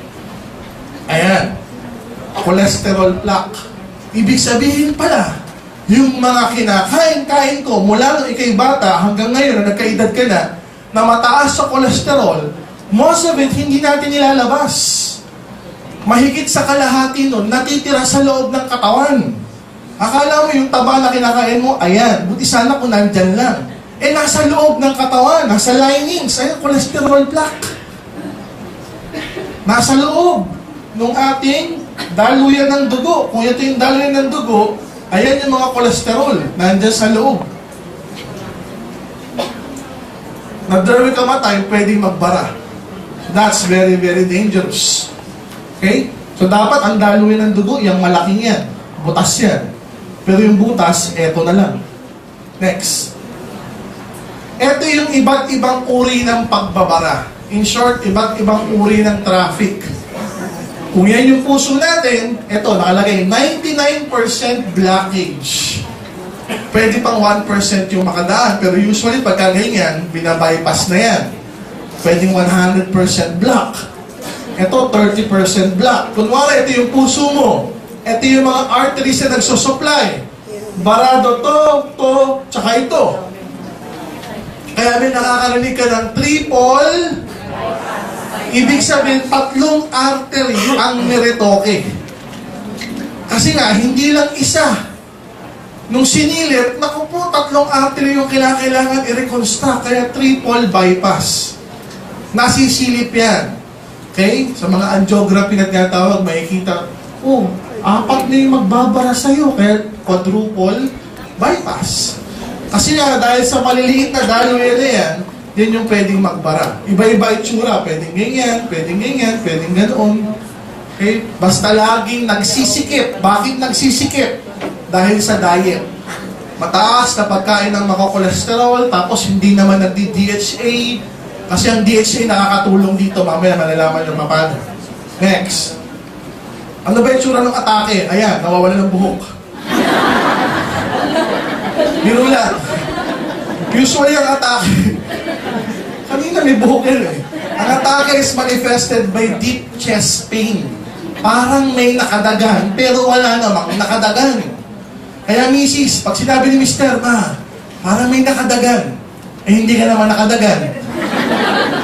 A: Ayan. Cholesterol plaque. Ibig sabihin pala, yung mga kinakain-kain ko mula nung ikay bata hanggang ngayon na nagkaedad ka na mataas sa cholesterol, most of it hindi natin nilalabas. Mahigit sa kalahati nun, natitira sa loob ng katawan. Akala mo yung taba na kinakain mo, ayan, buti sana kung nandyan lang. Nasa loob ng katawan, nasa linings, ayan, cholesterol plaque. Nasa loob ng ating daluyan ng dugo. Kung ito yung daluyan ng dugo, ayan yung mga kolesterol, nandyan sa loob. Nag-derby ka matay, pwedeng magbara. That's very, very dangerous. Okay? So dapat ang daluyan ng dugo, yung malaking yan. Butas yan. Pero yung butas, eto na lang. Next. Eto yung iba't ibang uri ng pagbabara. In short, iba't ibang uri ng traffic. Kung yan yung puso natin, eto, nakalagay, 99% blockage. Pwede pang 1% yung makadaan, pero usually pagka ganyan, binabypass na yan. Pwedeng 100% block. Ito, 30% block. Kunwari, ito yung puso mo. Ito yung mga arteries na nagsusupply. Barado to, tsaka ito. Kaya may nakakarinig ka ng triple. Ibig sabihin, 3 artery ang niretoke. Kasi nga, hindi lang isa. Nung sinilip, naku po, 3 artery yung kailangan i-reconstruct. Kaya triple bypass. Nasisilip yan. Okay? Sa mga angiography na tinatawag, makikita Oh, 4 na yung magbabara sa'yo, kaya quadruple bypass. Kasi nga, dahil sa maliliit na daloy na yan, yan yung pwedeng magbara. Iba-iba itsura, pwedeng ganyan, pwedeng ganoon. Okay? Basta laging nagsisikip. Bakit nagsisikip? Dahil sa diet. Mataas na pagkain ng makokolesterol, tapos hindi naman nagdi-DHA, kasi ang DHA nakakatulong dito. Mamaya malalaman yung paano. Next. Ano ba yung tsura ng atake? Ayan, nawawala ng buhok. Biro lang. Usually ang atake, kanina may buhok yun eh. Ang atake is manifested by deep chest pain. Parang may nakadagan, pero wala namang nakadagan. Kaya misis, pag sinabi ni Mister, parang may nakadagan, eh hindi ka naman nakadagan.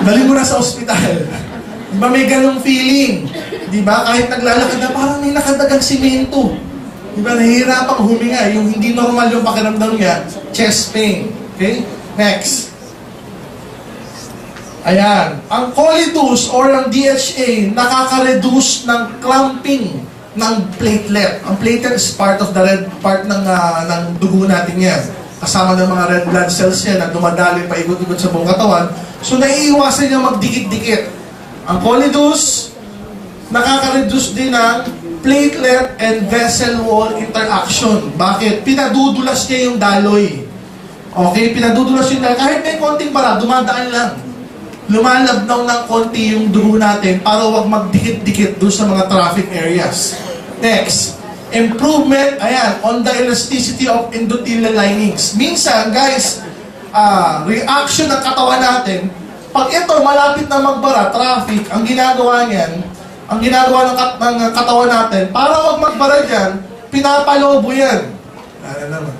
A: Dali mo na sa ospital. Diba may ganong feeling? Diba kahit naglalakad na parang may nakadagang simento. Diba nahihirapang huminga, yung hindi normal yung pakiramdam niya, chest pain. Okay? Next. Ayan. Ang colidus or ang DHA nakaka-reduce ng clumping ng platelet. Ang platelet is part of the red part ng dugo natin yan. Kasama ng mga red blood cells yan na dumadali pa ikot-ikot sa buong katawan. So naiiwasan niya magdikit-dikit. Ang colidus nakaka-reduce din ng platelet and vessel wall interaction. Bakit? Pinadudulas niya yung daloy. Okay? Pinadudulas yung daloy. Kahit may konting bara, dumadaan lang. Lumalabnaw ng konti yung dugo natin para wag magdikit-dikit doon sa mga traffic areas. Next, improvement, ayan, on the elasticity of endothelial linings. Minsan, guys, reaction ng katawan natin, pag ito malapit na magbara, traffic, ang ginagawa niyan, ang ginagawa ng katawan natin, para wag magbara dyan, pinapalobo yan. Ano naman?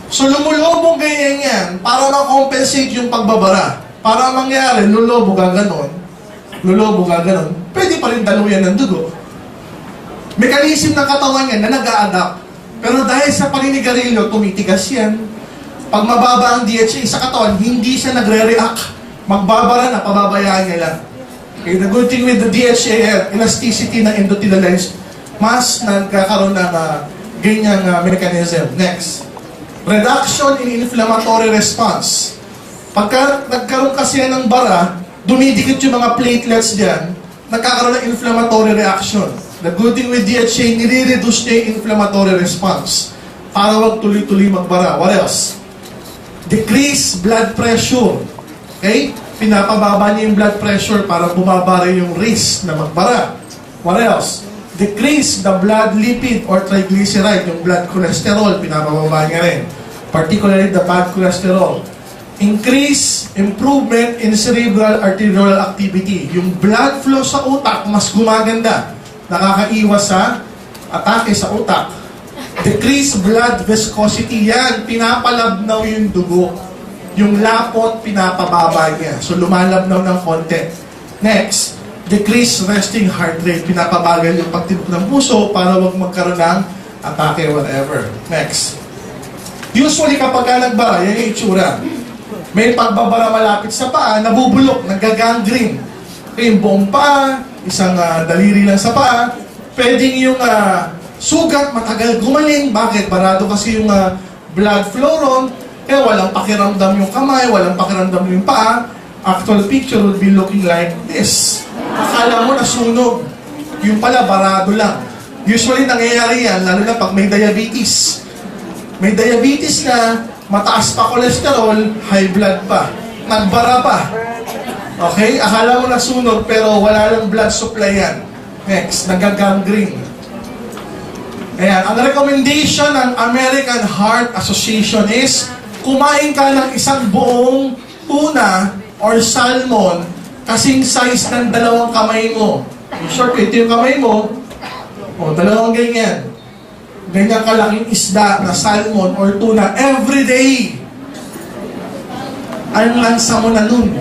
A: So, lumulobong ganyan yan para ma-compensate yung pagbabara. Para mangyari, lulobo ka ganon, pwede pa rin daluyan ng dugo. Mekanism ng katawan yan na nag-a-adapt. Pero dahil sa paninigarilyo, tumitigas yan. Pag mababa ang DHA sa katawan, hindi siya nagre-react. Magbabara na, pababayaan niya lang. Okay, the good thing with the DHA, elasticity ng endothelial lines, mas nagkakaroon ng ganyang mechanism. Next. Reduction in inflammatory response. Pagka nagkaroon kasi ng bara, dumidikit yung mga platelets dyan, nagkakaroon ng inflammatory reaction. The good thing with DHA, nire-reduce niya yung inflammatory response para wag tuloy-tuloy magbara. What else? Decrease blood pressure. Okay? Pinapababa niya yung blood pressure para bumaba rin yung risk na magbara. What else? Decrease the blood lipid or triglyceride, yung blood cholesterol, pinapababa niya rin. Particularly the bad cholesterol. Increase, improvement in cerebral arterial activity. Yung blood flow sa utak, mas gumaganda. Nakakaiwas sa atake sa utak. Decrease blood viscosity. Yan, pinapalabnaw yung dugo. Yung lapot, pinapababa niya. So, lumalabnaw ng konti. Next, decrease resting heart rate. Pinapabagal yung pagtibok ng puso para wag magkaroon ng atake, whatever. Next. Usually, kapag nagbara, yan yung itsura. May pagbabara malapit sa paa, nabubulok, nagagangrene. Okay, yung buong paa, isang daliri lang sa paa, pwedeng yung sugat matagal gumaling. Bakit? Barado kasi yung blood flow ron, walang pakiramdam yung kamay, walang pakiramdam yung paa. Actual picture would be looking like this. Akala mo nasunog. Yung pala, barado lang. Usually nangyayari yan, lalo na pag may diabetes. May diabetes na, mataas pa cholesterol, high blood pa. Nagbara pa. Okay? Akala mo nasunog, pero wala lang blood supply yan. Next, nagagangrene. Ayan, ang recommendation ng American Heart Association is, kumain ka ng isang buong tuna or salmon kasing size ng 2 kamay mo. Sure, ito yung kamay mo. O, 2 ganyan. Ganyan kalaking isda na salmon or tuna every day. Ang lansa mo na nun.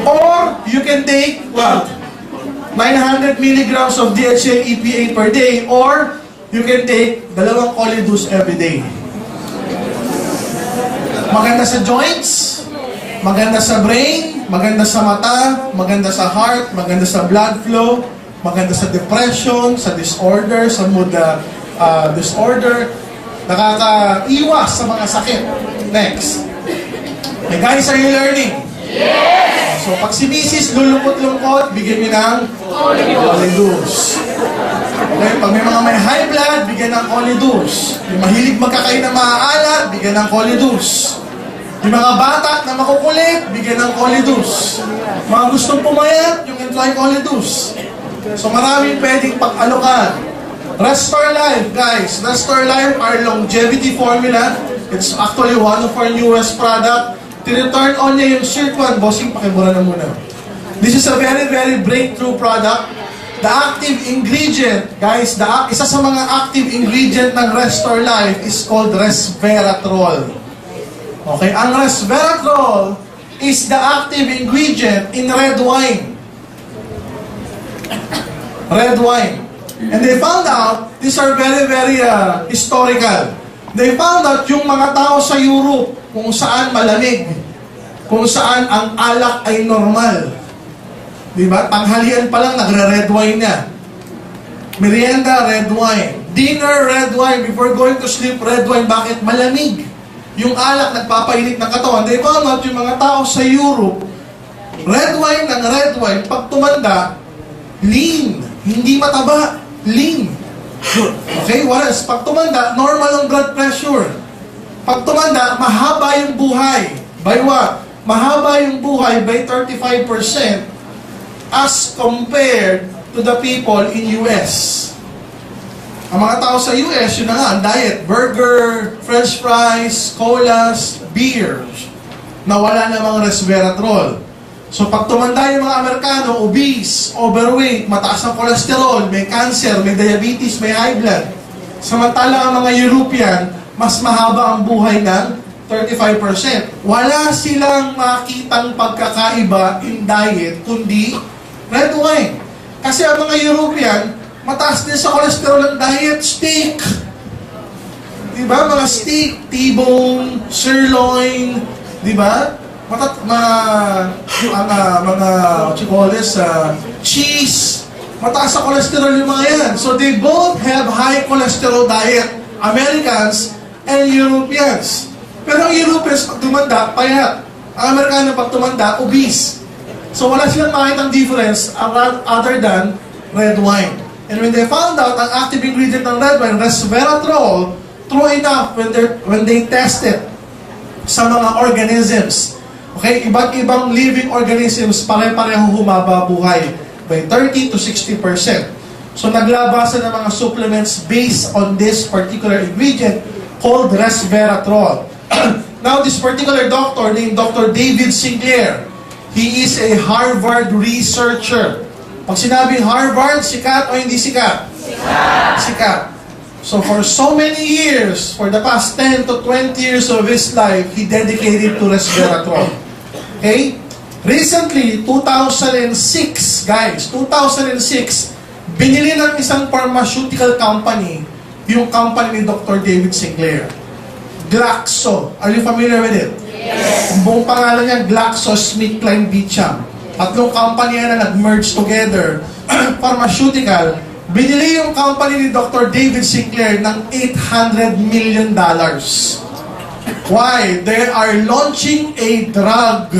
A: Or, you can take, 900 milligrams of DHA EPA per day, or you can take 2 colidus every day. Maganda sa joints, maganda sa brain, maganda sa mata, maganda sa heart, maganda sa blood flow, maganda sa depression, sa disorder, sa mood disorder, nakakaiwas sa mga sakit. Next. Hey guys, are you learning? Yes! So pag si Mrs. lulungkot-lungkot, bigyan niyo ng Colidus. Okay, pag may mga may high blood, bigyan ng Colidus. Yung mahilig magkakain ng maaalat, bigyan ng Colidus. Yung mga bata na makukulit, bigyan ng Colidus. Mga gustong pumayat, yung try Colidus. So maraming pwedeng pag-alokan. Restore Life, guys. Restore Life, our longevity formula. It's actually one of our newest product. Tireturn on niya yung circuit. Bossing, pakibura na muna. This is a very, very breakthrough product. The active ingredient, guys, isa sa mga active ingredient ng Restore Life is called resveratrol. Okay, ang resveratrol is the active ingredient in red wine. Red wine. And they found out, these are very, very historical. They found out yung mga tao sa Europe, kung saan malamig, kung saan ang alak ay normal. Diba? Tanghalian pa lang, nagre-red wine na. Merienda, red wine. Dinner, red wine. Before going to sleep, red wine. Bakit? Malamig. Yung alak, nagpapainit ng katawan. They found out yung mga tao sa Europe, red wine ng red wine, pag tumanda, lean. Hindi mataba. Lean. Okay? Whereas, pag tumanda, normal ang blood pressure. Pag tumanda, mahaba yung buhay. By what? Mahaba yung buhay by 35% as compared to the people in US. Ang mga tao sa US, yun na nga, ang diet, burger, french fries, colas, beers, na wala namang resveratrol. So pag tumanda yung mga Amerikano, obese, overweight, mataas ang cholesterol, may cancer, may diabetes, may high blood. Samantala ang mga European, mas mahaba ang buhay ng 35%. Wala silang makitang pagkakaiba in diet, kundi red wine. Kasi ang mga European, mataas din sa cholesterol ng diet, steak. Diba? Mga steak, T-bone, sirloin, diba? Cheese. Mataas sa cholesterol yung mga yan. So they both have high cholesterol diet, Americans and Europeans. Pero ang Europeans, pag tumanda, payat. Ang Amerikano, pag tumanda, obese. So wala silang makitang difference other than red wine. And when they found out ang active ingredient ng red wine, resveratrol, true enough, when they tested sa mga organisms, okay, iba't ibang living organisms, pare-pareho humaba buhay by 30 to 60%. So naglabasan ng mga supplements based on this particular ingredient called resveratrol. Now, this particular doctor named Dr. David Sinclair, he is a Harvard researcher. Pag sinabing Harvard, sikat o hindi sikat? Sikat. Sikat. So for so many years, for the past 10 to 20 years of his life, he dedicated to resveratrol. Okay? Recently, 2006, guys, 2006, binili ng isang pharmaceutical company, yung company ni Dr. David Sinclair. Glaxo. Are you familiar with it? Yes. Ang buong pangalan niya, GlaxoSmithKline Beecham. Tatlong company na nag-merge together. Pharmaceutical. Binili yung company ni Dr. David Sinclair ng $800 million. Why? They are launching a drug.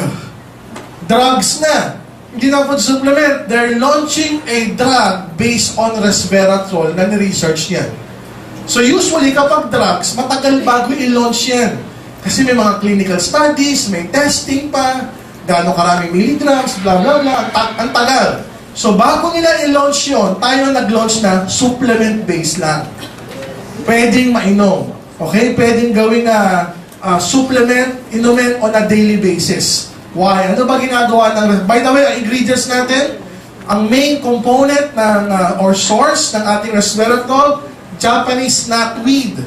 A: Drugs na. Hindi na food supplement. They're launching a drug based on resveratrol na ni-research yan. So usually kapag drugs, matagal bago i-launch yan. Kasi may mga clinical studies, may testing pa, gaano karaming milligrams, blah blah blah, ang tagal. So bago nila i-launch yun, tayo nag-launch na supplement-based lang. Pwedeng mainom. Okay? Pwedeng gawing supplement, inumin on a daily basis. Why? Ano ba ginagawa ng... By the way, ang ingredients natin, ang main component or source ng ating resveratrol, Japanese knotweed.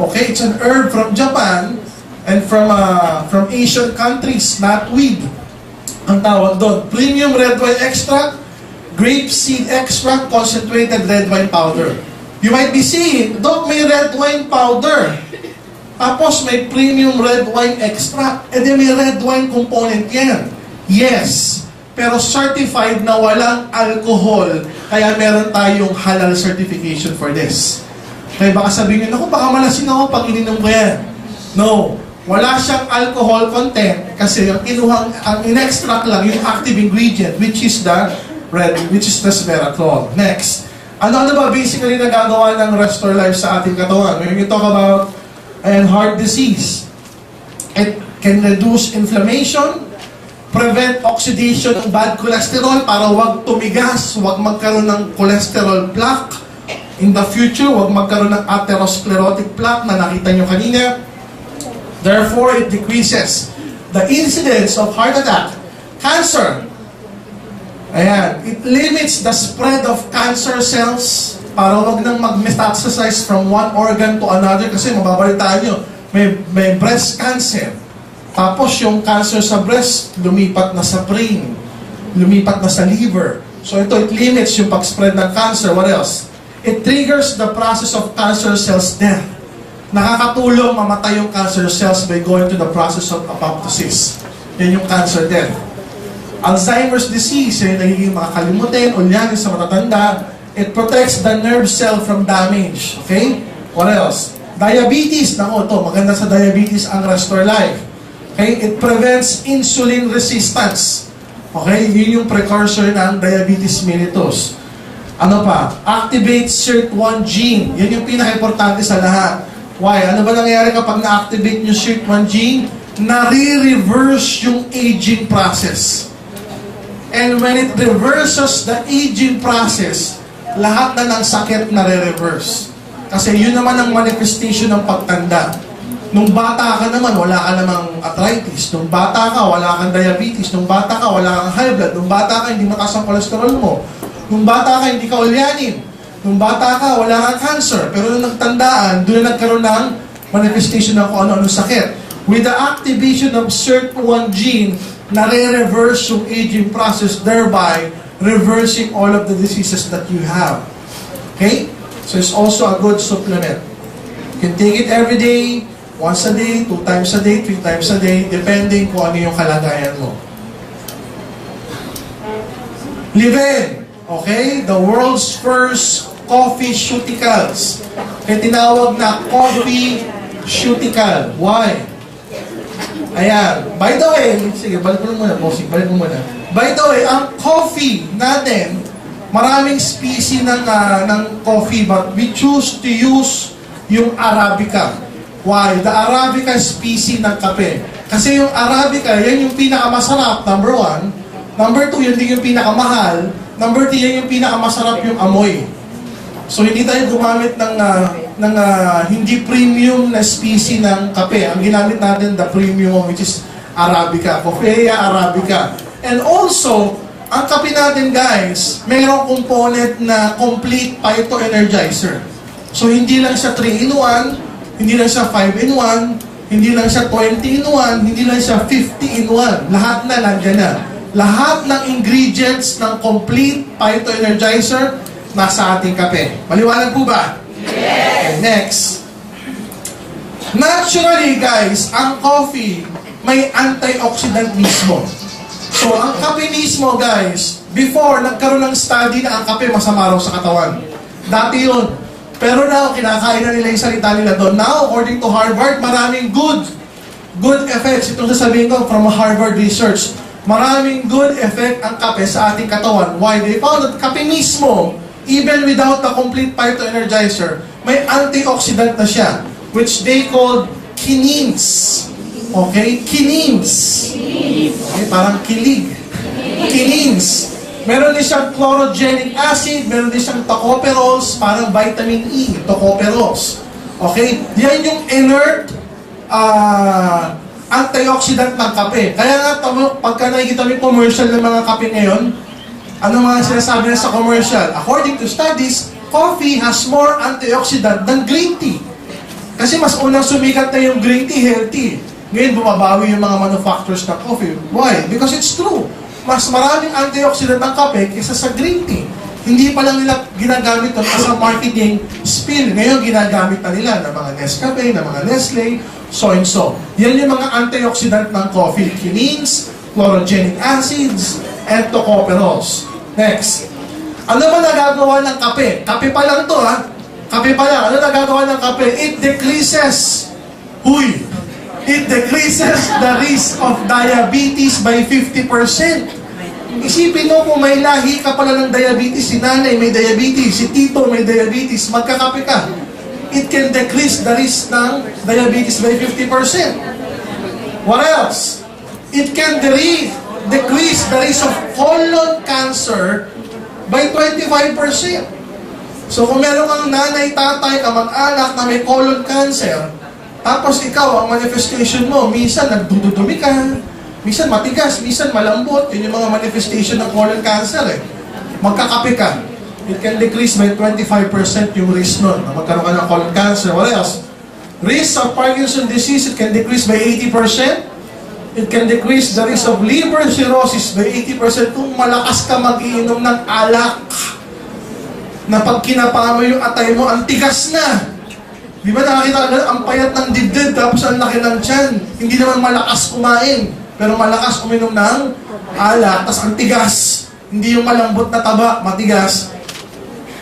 A: Okay, it's an herb from Japan and from Asian countries, knotweed. Ang tawag doon, premium red wine extract, grape seed extract, concentrated red wine powder. You might be seeing, Doc, may red wine powder. Tapos may premium red wine extract. E di may red wine component yan. Yes, pero certified na walang alcohol. Kaya meron tayong halal certification for this. Kaya baka sabihin nyo, naku, baka malasin ako pag ininom ko yan. No. Wala siyang alcohol content kasi ang in-extract lang yung active ingredient, which is the resveratrol. Next. Ano ba basically nagagawa ng Restore Life sa ating katawan? When you talk about heart disease, it can reduce inflammation, prevent oxidation ng bad cholesterol para wag tumigas, wag magkaroon ng cholesterol plaque. In the future, wag magkaroon ng atherosclerotic plaque na nakita nyo kanina. Therefore, it decreases the incidence of heart attack, cancer. Ayan, it limits the spread of cancer cells para wag nang mag-metastasize from one organ to another kasi mababalitaan nyo, may breast cancer. Tapos yung cancer sa breast, lumipat na sa brain, lumipat na sa liver. So ito, it limits yung pag-spread ng cancer. What else? It triggers the process of cancer cells death. Nakakatulong mamatay yung cancer cells by going to the process of apoptosis. Yan yung cancer death. Alzheimer's disease, yung nagiging makakalimutin, ulyanin sa matatanda. It protects the nerve cell from damage. Okay? What else? Diabetes. Nako, to maganda sa diabetes ang Restore Life. Okay? It prevents insulin resistance. Okay? Yun yung precursor ng diabetes mellitus. Ano pa? Activate SIRT1 gene. Yan yung pinaka-importante sa lahat. Why? Ano ba nangyayari kapag na-activate yung SIRT1 gene? Nare-reverse yung aging process. And when it reverses the aging process, lahat na ng sakit nare-reverse. Kasi yun naman ang manifestation ng pagtanda. Nung bata ka naman, wala ka namang arthritis. Nung bata ka, wala kang diabetes. Nung bata ka, wala kang high blood. Nung bata ka, hindi mataas ang cholesterol mo. Nung bata ka, hindi ka ulyanin. Nung bata ka, wala kang cancer. Pero nung nagtandaan, doon na nagkaroon ng manifestation ng kung ano-ano sakit. With the activation of SIRT1 gene, nare-reverse yung aging process, thereby reversing all of the diseases that you have. Okay? So it's also a good supplement. You can take it every day, once a day, 2 times a day, 3 times a day, depending kung ano yung kalagayan mo. Live-in. Okay? The world's first coffee cuticles. Kaya tinawag na coffee cuticle. Why? Ayan. By the way, sige, balik mo muna, bossing. Balik mo muna. By the way, ang coffee natin, maraming species ng coffee, but we choose to use yung Arabica. Why? The Arabica species ng kape. Kasi yung Arabica, yan yung pinakamasarap, number 1. Number 2, yun din yung pinakamahal. Number 3, yan yung pinakamasarap yung amoy. So, hindi tayo gumamit ng hindi premium na species ng kape. Ang ginamit natin, the premium, which is Arabica. Coffea Arabica. And also, ang kape natin, guys, mayroong component na complete phytoenergizer. So, hindi lang siya 3-in-1, hindi lang siya 5-in-1, hindi lang siya 20-in-1, hindi lang siya 50-in-1. Lahat na nandiyan na. Lahat ng ingredients ng complete phytoenergizer nasa ating kape. Maliwanag po ba? Yes! Next. Naturally, guys, ang coffee may antioxidant mismo. So, ang kape mismo, guys, before, nagkaroon ng study na ang kape masama raw sa katawan. Dati yun. Pero now, kinakain na nila yung salita nila doon. Now, according to Harvard, maraming good effects. Itong sasabihin ko from Harvard research. Maraming good effect ang kape sa ating katawan. Why? They found that kape mismo, even without the complete phytoenergizer, may antioxidant na siya, which they call kinins. Okay? Kinins. Okay, parang kilig. Kinins. Meron din siyang chlorogenic acid, meron din siyang tocopherols, parang vitamin E, tocopherols. Okay? Yan yung inert antioxidant ng kape. Kaya nga, pagka nakikita mo yung commercial ng mga kape ngayon, ano mga sinasabi na sa commercial? According to studies, coffee has more antioxidant than green tea. Kasi mas unang sumikat na yung green tea, healthy. Ngayon, bumabawi yung mga manufacturers ng coffee. Why? Because it's true. Mas maraming antioxidant ng kape kaysa sa green tea. Hindi pa lang nila ginagamit ito as a marketing spill. Ngayon, ginagamit na nila ng mga Nescafe, ng mga Nestle, so and so. Yan yung mga antioxidant ng coffee. Kinins, chlorogenic acids, and tocopherols. Next. Ano ba nagagawa ng kape? Kape pa lang to, ha? Kape pa lang. Ano nagagawa ng kape? It decreases it decreases the risk of diabetes by 50%. Isipin mo kung may lahi ka pala ng diabetes, si nanay may diabetes, si tito may diabetes, magkakape ka. It can decrease the risk ng diabetes by 50%. What else? It can decrease the risk of colon cancer by 25%. So kung meron kang nanay, tatay, kamag-anak na may colon cancer, tapos ikaw, ang manifestation mo, minsan nagdududumi ka, minsan matigas, minsan malambot, yun yung mga manifestation ng colon cancer eh. Magkakape ka. It can decrease by 25% yung risk nun, na magkaroon ka ng colon cancer. What else? Risk of Parkinson's disease, it can decrease by 80%. It can decrease the risk of liver cirrhosis by 80% kung malakas ka mag-iinom ng alak. Na pag kinapa mo yung atay mo, ang tigas na. Di ba nakakita ka, ang payat ng dibdib, tapos ang laki ng tiyan. Hindi naman malakas kumain, pero malakas uminom ng alak, tapos ang tigas. Hindi yung malambot na taba, matigas.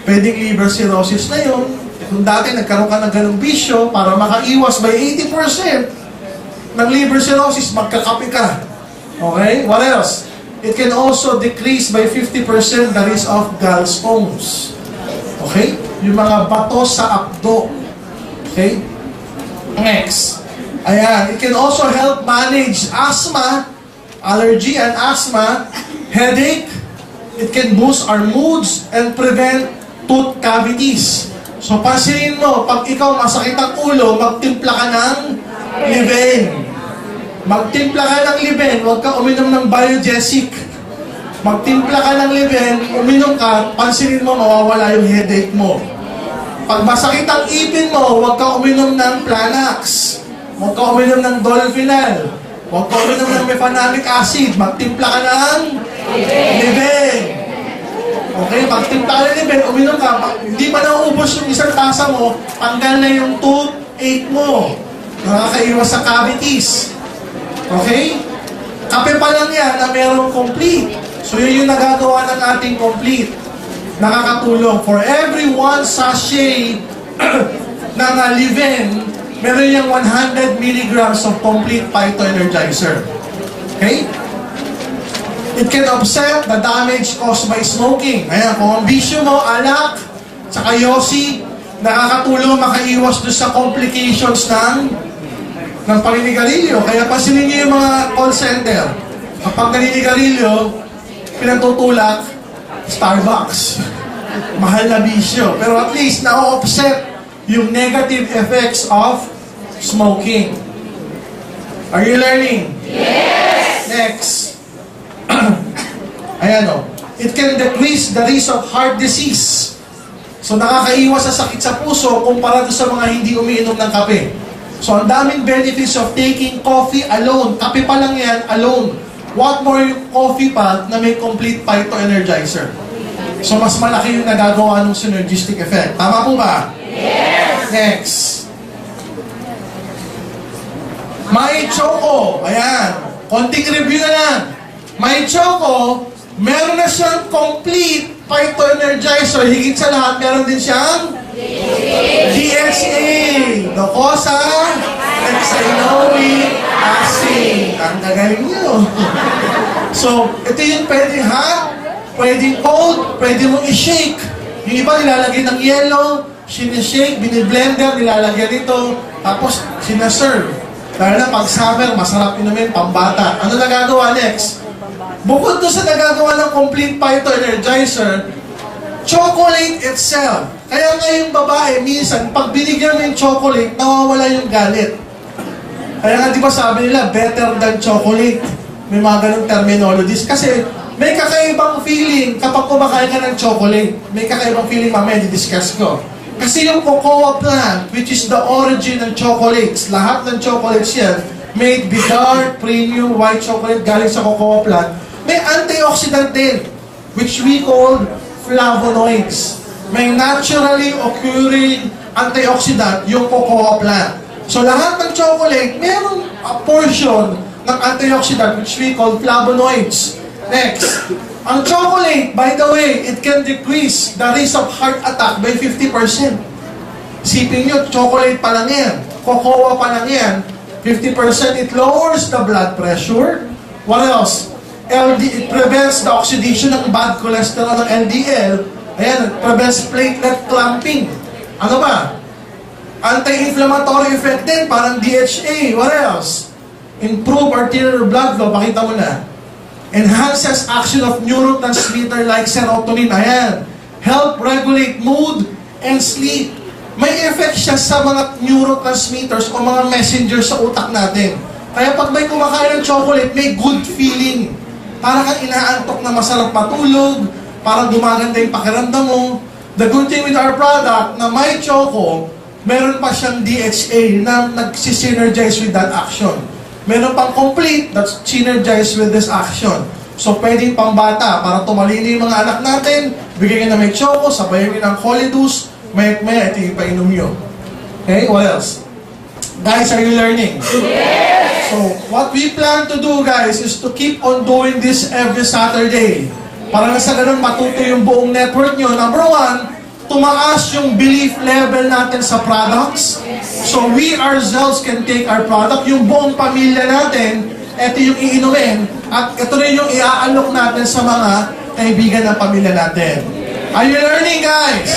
A: Pwedeng liver cirrhosis na yun. Kung dati nagkaroon ka ng ganung bisyo, para makaiwas by 80% ng liver cirrhosis, magkakape ka. Okay? What else? It can also decrease by 50% the risk of gallstones. Okay? Yung mga bato sa abdo. Okay? Next. Ayan. It can also help manage asthma, allergy and asthma, headache. It can boost our moods and prevent tooth cavities. So, pansinin mo, pag ikaw masakit ang ulo, magtimpla ka ng Liven. Magtimpla ka ng Liven, huwag ka uminom ng Biogesic. Magtimpla ka ng Liven, uminom ka, pansinin mo, mawawala yung headache mo. Pag masakit ang ipin mo, huwag ka uminom ng Planax. Huwag ka uminom ng Dolphinal. Huwag ka uminom ng mefenamic acid. Magtimpla ka ng Liven. Okay, magtimpla ka ng Liven, uminom ka. Hindi pa nauubos yung isang tasa mo, tanggal na yung toothache mo. Nakakaiwas sa cavities. Okay? Kape pa lang yan na merong complete. So yun yung nagagawa ng ating complete. Nakakatulong. For every 1 sachet ng Liven, meron yung 100 milligrams of complete phytoenergizer. Okay? It can offset the damage caused by smoking. Ayan, kung ang bisyo mo, alak, tsaka yosi, nakakatulong makaiwas doon sa complications ng paninigarilyo. Kaya pansinin niyo yung mga call center. Kapag naninigarilyo, pinatutulak, Starbucks. Mahal na bisyo. Pero at least, na-offset yung negative effects of smoking. Are you learning?
B: Yes!
A: Next. Ayan o. It can decrease the risk of heart disease. So, nakakaiwas sa sakit sa puso kumpara sa mga hindi umiinom ng kape. So, ang daming benefits of taking coffee alone. Kape pa lang yan, alone. What more yung coffee pa na may complete phytoenergizer? So, mas malaki yung nagagawa ng synergistic effect. Tama po ba?
B: Yes!
A: Next. May choco. Ayan. Konting review na lang. May choco, meron na siyang complete phytoenergizer. Higit sa lahat, meron din siyang DHA. Docosa hexanoic acid. Ang gagaling nyo. So, ito yung pwedeng hot, pwedeng cold, pwede mong i-shake. Yung iba nilalagay ng yellow, sinishake, biniblender, nilalagyan ito, tapos sinaserve. Dahil na pag summer, masarap inumin, pambata. Ano nagagawa next? Bukod doon sa nagagawa ng complete phytoenergizer, chocolate itself. Kaya nga yung babae, minsan, pag binigyan mo yung chocolate, nawawala yung galit. Kaya nga, di ba sabi nila, better than chocolate. May mga ganong terminologies. Kasi, may kakaibang feeling kapag kumakain ka ng chocolate. May kakaibang feeling, mamaya, di-discuss ko. Kasi yung cocoa plant, which is the origin ng chocolates, lahat ng chocolates yan, made with dark, premium, white chocolate galing sa cocoa plant, may antioxidant din, which we call flavonoids. May naturally occurring antioxidant yung cocoa plant. So lahat ng chocolate, mayroong a portion ng antioxidant which we call flavonoids. Next. Ang chocolate, by the way, it can decrease the risk of heart attack by 50%. Sipin nyo, chocolate pa lang yan. Cocoa pa lang yan. 50%, it lowers the blood pressure. What else? It prevents the oxidation ng bad cholesterol ng LDL. Ayan, it prevents platelet clumping. Ano ba? Anti-inflammatory effect din, parang DHA. What else? Improve arterial blood flow. Pakita mo na. Enhances action of neurotransmitter like serotonin. Ayan. Help regulate mood and sleep. May effect siya sa mga neurotransmitters o mga messengers sa utak natin. Kaya pag may kumakain ng chocolate, may good feeling. Parang kang inaantok na masarap matulog, parang gumaganda yung pakiramdam mo. The good thing with our product, na may choco, meron pa siyang DHA na nag-synergize with that action. Meron pang complete that's synergize with this action. So, pwedeng pang bata para tumalili yung mga anak natin, bigyan na may choco, sabayin ng Holidus, may-maya, ito yung painom nyo. Okay, what else? Guys, are you learning?
B: Yes!
A: So, what we plan to do, guys, is to keep on doing this every Saturday. Para na sa ganun, matuto yung buong network nyo. Number one, tumaas yung belief level natin sa products. So, we ourselves can take our product. Yung buong pamilya natin, ito yung iinumin. At ito rin yung i-aalok natin sa mga kaibigan ng pamilya natin. Are you learning, guys?